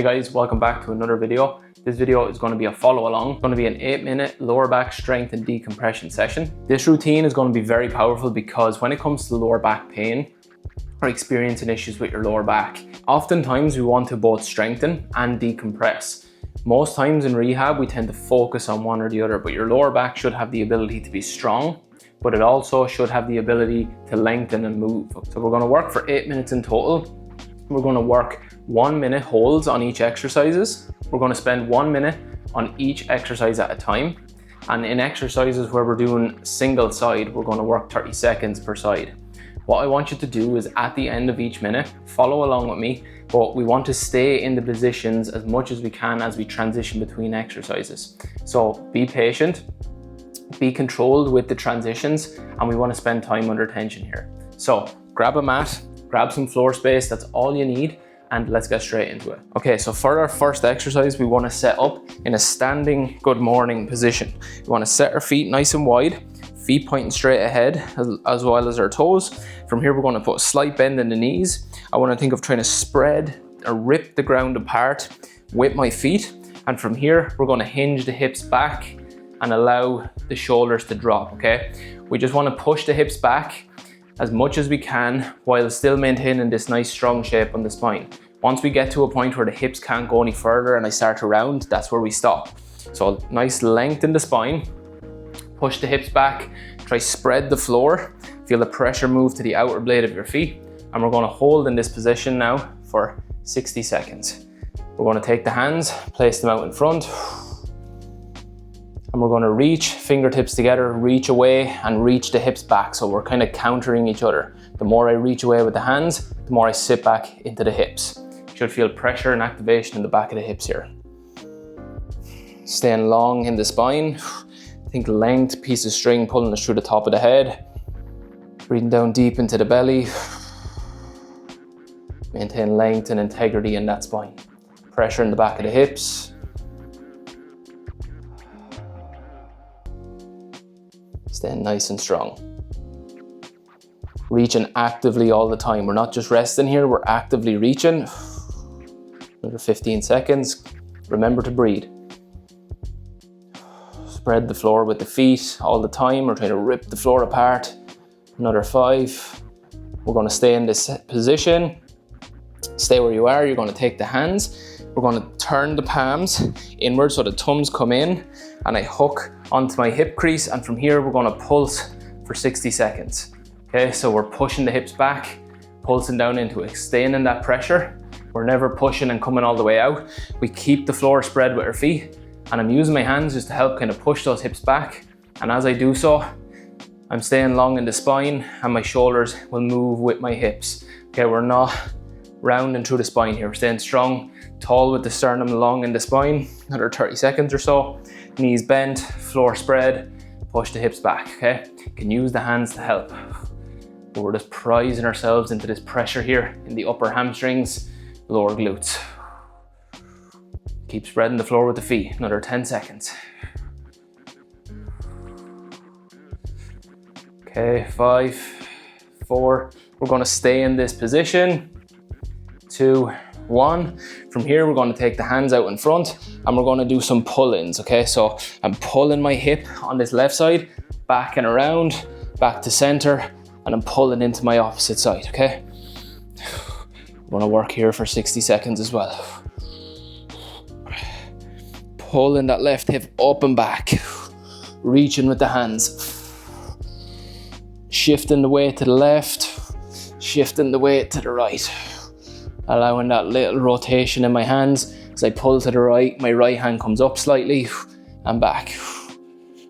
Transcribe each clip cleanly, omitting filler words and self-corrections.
guys, welcome back to another video. This video is going to be a follow along. It's going to be an 8-minute lower back strength and decompression session. This routine is going to be very powerful because when it comes to lower back pain or experiencing issues with your lower back, oftentimes we want to both strengthen and decompress. Most times in rehab, we tend to focus on one or the other, but your lower back should have the ability to be strong, but it also should have the ability to lengthen and move. So we're going to work for 8 minutes in total. We're going to work 1 minute holds on each exercises. We're going to spend 1 minute on each exercise at a time. And in exercises where we're doing single side, we're going to work 30 seconds per side. What I want you to do is at the end of each minute, follow along with me, but we want to stay in the positions as much as we can as we transition between exercises. So be patient, be controlled with the transitions, and we want to spend time under tension here. So grab a mat, grab some floor space, that's all you need, and let's get straight into it. Okay, so for our first exercise, we want to set up in a standing good morning position. We want to set our feet nice and wide, feet pointing straight ahead as well as our toes. From here, we're going to put a slight bend in the knees. I want to think of trying to spread or rip the ground apart with my feet. And from here, we're going to hinge the hips back and allow the shoulders to drop, okay? We just want to push the hips back as much as we can while still maintaining this nice strong shape on the spine. Once we get to a point where the hips can't go any further and I start to round, that's where we stop. So nice length in the spine, push the hips back, try spread the floor, feel the pressure move to the outer blade of your feet, and we're gonna hold in this position now for 60 seconds. We're gonna take the hands, place them out in front, and we're going to reach fingertips together, reach away and reach the hips back. So we're kind of countering each other. The more I reach away with the hands, the more I sit back into the hips. You should feel pressure and activation in the back of the hips here. Staying long in the spine. Think length, piece of string pulling us through the top of the head. Breathing down deep into the belly. Maintain length and integrity in that spine. Pressure in the back of the hips. Staying nice and strong. Reaching actively all the time. We're not just resting here, we're actively reaching. Another 15 seconds. Remember to breathe. Spread the floor with the feet all the time. We're trying to rip the floor apart. Another 5. We're going to stay in this position. Stay where you are. You're going to take the hands. We're going to turn the palms inward so the thumbs come in and I hook onto my hip crease, and from here we're going to pulse for 60 seconds. Okay, so we're pushing the hips back, pulsing down into it, staying in that pressure. We're never pushing and coming all the way out. We keep the floor spread with our feet, and I'm using my hands just to help kind of push those hips back. And as I do so, I'm staying long in the spine and my shoulders will move with my hips. Okay, we're not rounding through the spine here. We're staying strong, tall with the sternum long in the spine. Another 30 seconds or so. Knees bent, floor spread, push the hips back, okay? You can use the hands to help. But we're just prizing ourselves into this pressure here in the upper hamstrings, lower glutes. Keep spreading the floor with the feet. Another 10 seconds. Okay, 5, 4. We're gonna stay in this position. 2, 1. From here, we're going to take the hands out in front and we're going to do some pull-ins, okay? So I'm pulling my hip on this left side, back and around, back to center, and I'm pulling into my opposite side, okay? I'm going to work here for 60 seconds as well. Pulling that left hip up and back, reaching with the hands. Shifting the weight to the left, shifting the weight to the right. Allowing that little rotation in my hands. As I pull to the right, my right hand comes up slightly and back.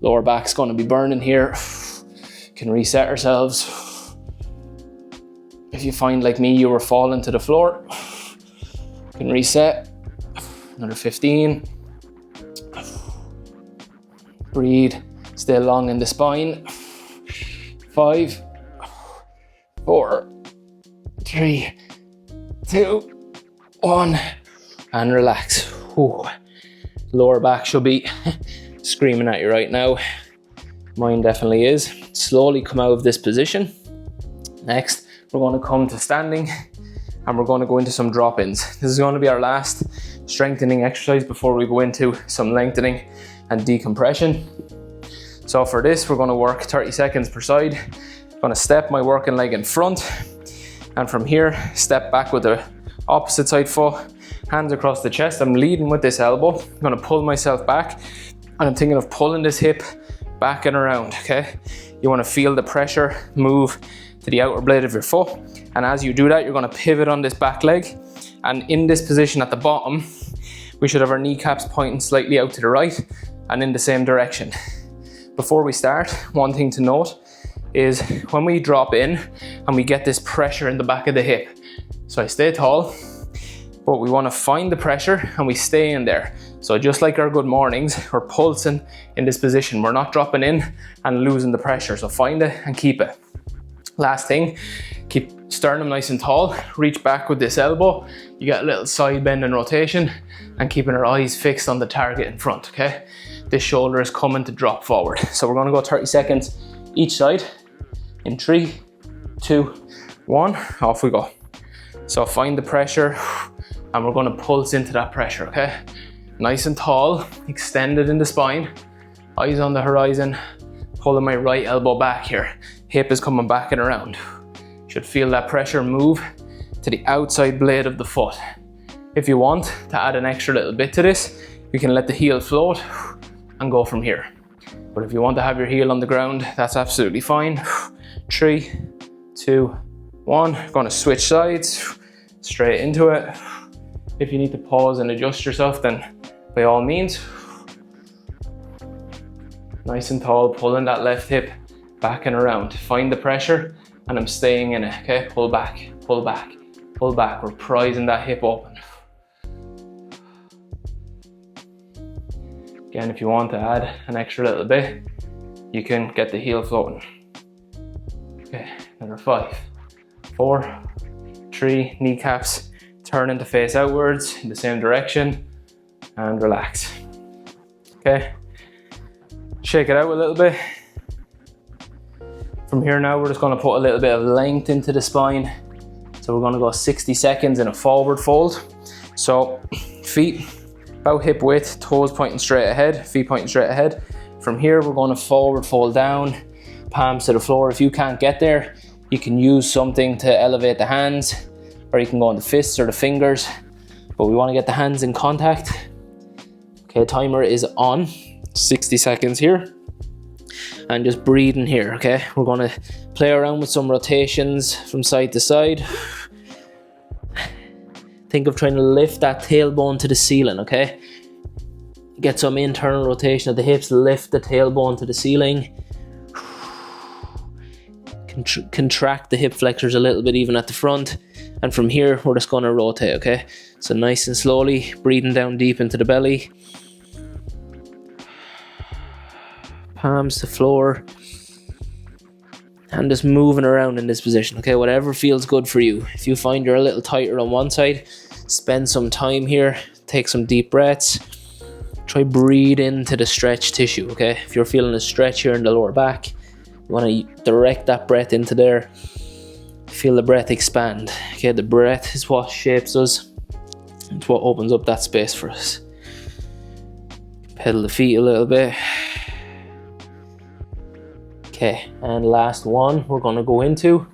Lower back's going to be burning here. Can reset ourselves. If you find, like me, you were falling to the floor, can reset. Another 15. Breathe, stay long in the spine. 5, 4, 3, 2, 1, and relax. Ooh. Lower back should be screaming at you right now. Mine definitely is. Slowly come out of this position. Next, we're going to come to standing and we're going to go into some drop-ins. This is going to be our last strengthening exercise before we go into some lengthening and decompression. So for this, we're gonna work 30 seconds per side. I'm gonna step my working leg in front, and from here, step back with the opposite side foot, hands across the chest. I'm leading with this elbow. I'm gonna pull myself back, and I'm thinking of pulling this hip back and around, okay? You wanna feel the pressure move to the outer blade of your foot. And as you do that, you're gonna pivot on this back leg. And in this position at the bottom, we should have our kneecaps pointing slightly out to the right and in the same direction. Before we start, one thing to note is when we drop in and we get this pressure in the back of the hip. So I stay tall, but we wanna find the pressure and we stay in there. So just like our good mornings, we're pulsing in this position. We're not dropping in and losing the pressure. So find it and keep it. Last thing, keep sternum nice and tall, reach back with this elbow. You get a little side bend and rotation, and keeping our eyes fixed on the target in front, okay? This shoulder is coming to drop forward. So we're gonna go 30 seconds each side in 3, 2, 1, off we go. So find the pressure, and we're gonna pulse into that pressure, okay? Nice and tall, extended in the spine, eyes on the horizon, pulling my right elbow back here. Hip is coming back and around. Should feel that pressure move to the outside blade of the foot. If you want to add an extra little bit to this, you can let the heel float and go from here. But if you want to have your heel on the ground, that's absolutely fine. 3, 2, 1, gonna switch sides, straight into it. If you need to pause and adjust yourself, then by all means. Nice and tall, pulling that left hip back and around. Find the pressure, and I'm staying in it, okay? Pull back, pull back, pull back. We're prizing that hip open. Again, if you want to add an extra little bit, you can get the heel floating. Okay, another 5, 4, 3, kneecaps turning to face outwards in the same direction, and relax. Okay, shake it out a little bit. From here now, we're just gonna put a little bit of length into the spine. So we're gonna go 60 seconds in a forward fold. So feet about hip width, toes pointing straight ahead, feet pointing straight ahead. From here, we're gonna forward fold down, palms to the floor. If you can't get there, you can use something to elevate the hands, or you can go on the fists or the fingers, but we wanna get the hands in contact. Okay, timer is on, 60 seconds here. And just breathing here, okay? We're gonna play around with some rotations from side to side. Think of trying to lift that tailbone to the ceiling, okay? Get some internal rotation of the hips, lift the tailbone to the ceiling. Contract the hip flexors a little bit even at the front. And from here, we're just gonna rotate, okay? So nice and slowly, breathing down deep into the belly. Palms to floor, and just moving around in this position, okay? Whatever feels good for you. If you find you're a little tighter on one side, spend some time here, take some deep breaths, try breathe into the stretched tissue, okay? If you're feeling a stretch here in the lower back, you want to direct that breath into there. Feel the breath expand, okay? The breath is what shapes us. It's what opens up that space for us. Pedal the feet a little bit. Okay, and last one we're gonna go into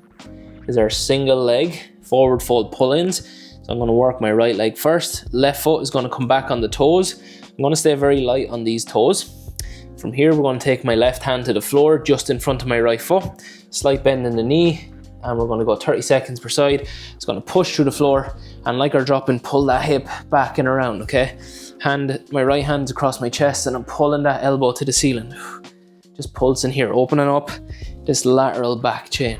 is our single leg forward fold pull-ins. So I'm gonna work my right leg first. Left foot is gonna come back on the toes. I'm gonna stay very light on these toes. From here, we're gonna take my left hand to the floor just in front of my right foot. Slight bend in the knee, and we're gonna go 30 seconds per side. It's gonna push through the floor, and like our dropping, pull that hip back and around, okay? My right hand's across my chest, and I'm pulling that elbow to the ceiling. Just pulsing here, opening up this lateral back chain.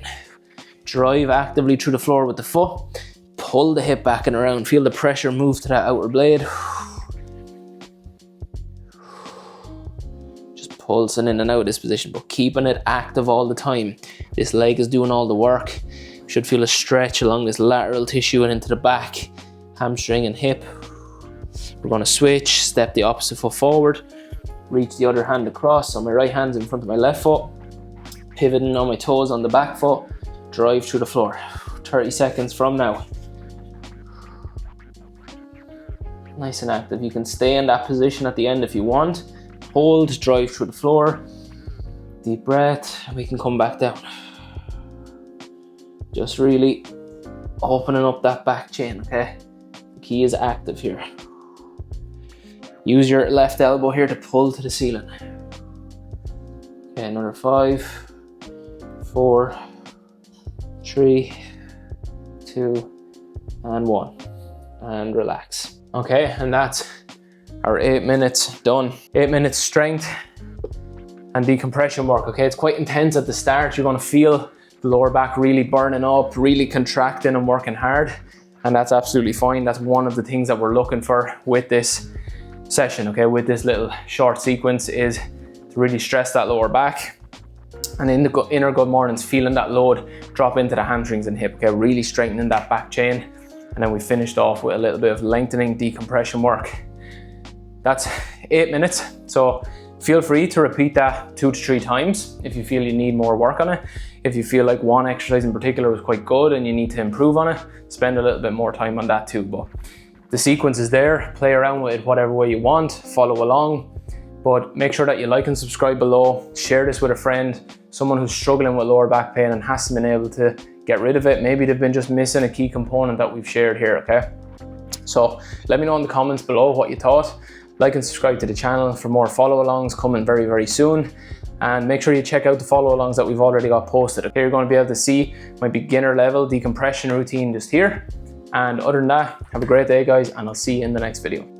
Drive actively through the floor with the foot. Pull the hip back and around. Feel the pressure move to that outer blade. Just pulsing in and out of this position, but keeping it active all the time. This leg is doing all the work. You should feel a stretch along this lateral tissue and into the back, hamstring and hip. We're gonna switch, step the opposite foot forward. Reach the other hand across, so my right hand's in front of my left foot. Pivoting on my toes on the back foot. Drive through the floor. 30 seconds from now. nice and active. You can stay in that position at the end if you want. Hold, drive through the floor. Deep breath, and we can come back down. Just really opening up that back chain, okay? The key is active here. Use your left elbow here to pull to the ceiling. Okay, another 5, 4, 3, 2, and 1. And relax. Okay, and that's our 8 minutes done. 8 minutes strength and decompression work, okay? It's quite intense at the start. You're gonna feel the lower back really burning up, really contracting and working hard. And that's absolutely fine. That's one of the things that we're looking for with this session, okay? With this little short sequence is to really stress that lower back. And in the inner good mornings, feeling that load drop into the hamstrings and hip, okay? Really strengthening that back chain. And then we finished off with a little bit of lengthening decompression work. That's 8 minutes. So feel free to repeat that 2 to 3 times if you feel you need more work on it. If you feel like one exercise in particular was quite good and you need to improve on it, spend a little bit more time on that too. But the sequence is there, play around with it whatever way you want, follow along. But make sure that you like and subscribe below, share this with a friend, someone who's struggling with lower back pain and hasn't been able to get rid of it. Maybe they've been just missing a key component that we've shared here, okay? So let me know in the comments below what you thought. Like and subscribe to the channel for more follow-alongs coming very, very soon. And make sure you check out the follow-alongs that we've already got posted. Okay, you're going to be able to see my beginner level decompression routine just here. And other than that, have a great day, guys, and I'll see you in the next video.